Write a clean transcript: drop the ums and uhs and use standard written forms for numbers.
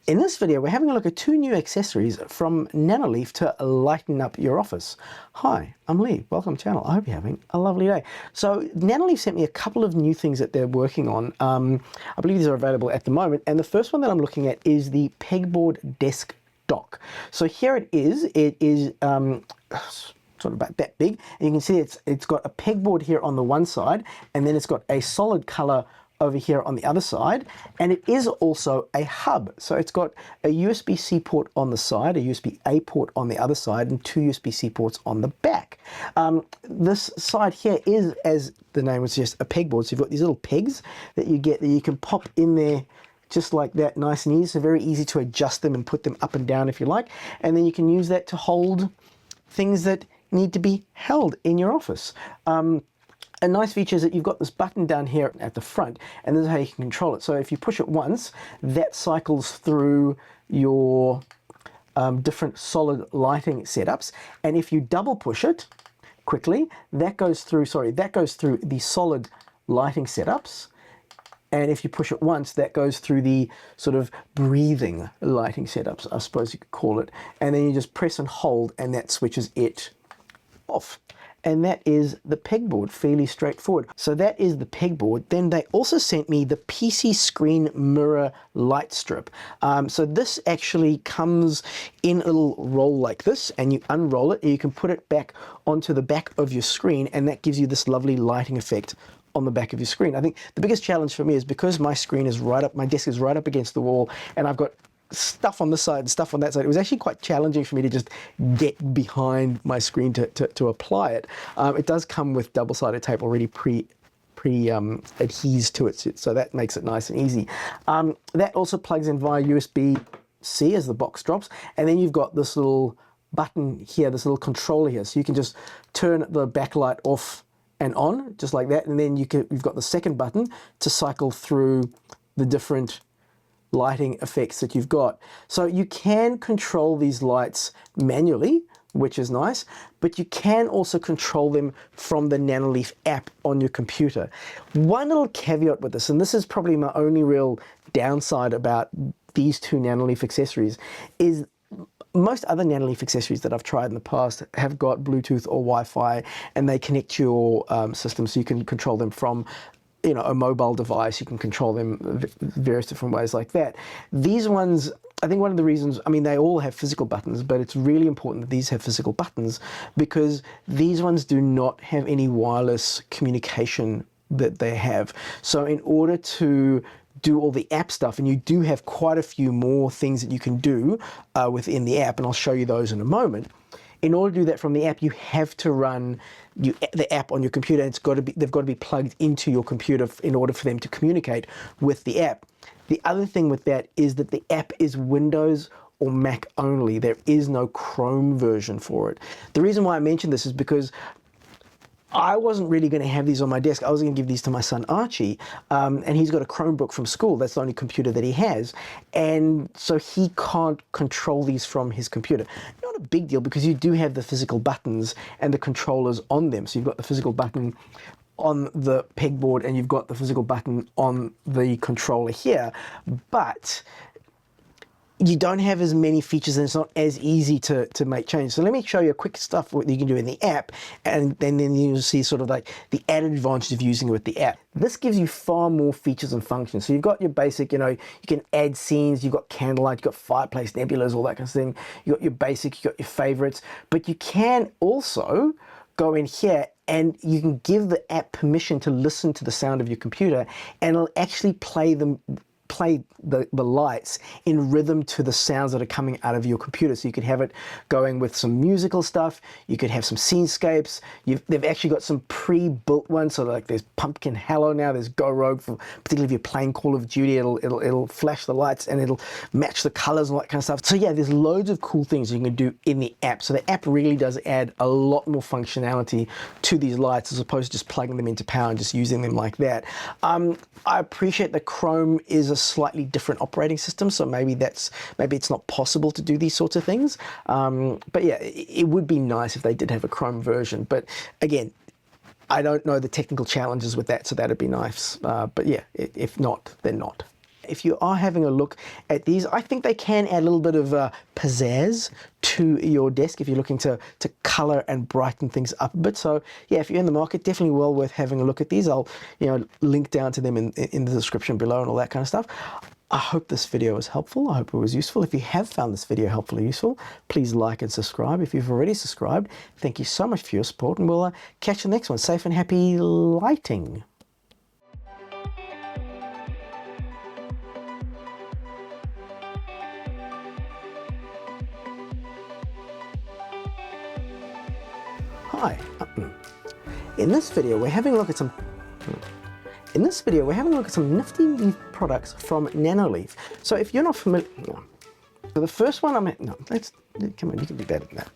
In this video, we're having a look at two new accessories from Nanoleaf to lighten up your office. Hi, I'm Lee. Welcome to the channel. I hope you're having a lovely day. So Nanoleaf sent me a couple of new things that they're working on. I believe these are available at the moment. And the first one that I'm looking at is the Pegboard Desk Dock. So here it is. It is sort of about that big. And you can see it's got a pegboard here on the one side, and then it's got a solid color over here on the other side, and it is also a hub. So it's got a USB-C port on the side, a USB-A port on the other side, and two USB-C ports on the back. This side here is, as the name would suggest, a pegboard. So you've got these little pegs that you get that you can pop in there just like that, nice and easy. So very easy to adjust them and put them up and down if you like. And then you can use that to hold things that need to be held in your office. A nice feature is that you've got this button down here at the front, and this is how you can control it. So if you push it once, that cycles through your different solid lighting setups. And if you double push it quickly, that goes through the solid lighting setups. And if you push it once, that goes through the sort of breathing lighting setups, I suppose you could call it. And then you just press and hold, and that switches it off. And that is the pegboard, fairly straightforward. So that is the pegboard. Then they also sent me the PC screen mirror LightStrip. So this actually comes in a little roll like this, and you unroll it, and you can put it back onto the back of your screen, and that gives you this lovely lighting effect on the back of your screen. I think the biggest challenge for me is because my screen is my desk is right up against the wall, and I've got stuff on this side and stuff on that side. It was actually quite challenging for me to just get behind my screen to apply it. It does come with double-sided tape already adheres to it, so that makes it nice and easy. That also plugs in via USB-C as the box drops, and then you've got this little button here, this little controller here, so you can just turn the backlight off and on just like that, and then you've got the second button to cycle through the different lighting effects that you've got. So you can control these lights manually, which is nice, but you can also control them from the Nanoleaf app on your computer. One little caveat with this, and this is probably my only real downside about these two Nanoleaf accessories, is most other Nanoleaf accessories that I've tried in the past have got Bluetooth or Wi-Fi, and they connect to your system, so you can control them from a mobile device. You can control them various different ways like that. These ones, I think one of the reasons, I mean, they all have physical buttons, but it's really important that these have physical buttons because these ones do not have any wireless communication that they have. So in order to do all the app stuff, and you do have quite a few more things that you can do within the app, and I'll show you those in a moment. In order to do that from the app, you have to run the app on your computer, and they've got to be plugged into your computer in order for them to communicate with the app. The other thing with that is that the app is Windows or Mac only. There is no Chrome version for it. The reason why I mention this is because I wasn't really going to have these on my desk. I was going to give these to my son Archie, and he's got a Chromebook from school. That's the only computer that he has, and so he can't control these from his computer. Not a big deal because you do have the physical buttons and the controllers on them. So you've got the physical button on the pegboard, and you've got the physical button on the controller here, but you don't have as many features, and it's not as easy to make changes. So let me show you a quick stuff what you can do in the app, and then you'll see sort of like the added advantage of using it with the app. This gives you far more features and functions. So you've got your basic, you can add scenes, you've got candlelight, you've got fireplace, nebulas, all that kind of thing. You've got your basic, you've got your favorites, but you can also go in here and you can give the app permission to listen to the sound of your computer, and it'll actually play the lights in rhythm to the sounds that are coming out of your computer. So you could have it going with some musical stuff, you could have some scenescapes. They've actually got some pre-built ones, so like there's Pumpkin Hello now, there's Go Rogue, particularly if you're playing Call of Duty, it'll flash the lights and it'll match the colors and all that kind of stuff. So yeah, there's loads of cool things you can do in the app. So the app really does add a lot more functionality to these lights as opposed to just plugging them into power and just using them like that. I appreciate that Chrome is a slightly different operating system, so maybe it's not possible to do these sorts of things. But yeah, it would be nice if they did have a Chrome version. But again, I don't know the technical challenges with that, so that'd be nice. But yeah, if not, then not. If you are having a look at these, I think they can add a little bit of pizzazz to your desk if you're looking to color and brighten things up a bit. So yeah, if you're in the market, definitely well worth having a look at these. I'll link down to them in the description below and all that kind of stuff. I hope this video was helpful. I hope it was useful. If you have found this video helpful or useful, please like and subscribe. If you've already subscribed, thank you so much for your support, and we'll catch you next one. Safe and happy lighting. Hi. In this video, we're having a look at some nifty new products from Nanoleaf. So if you're not familiar, so the first one come on, you can do better than that.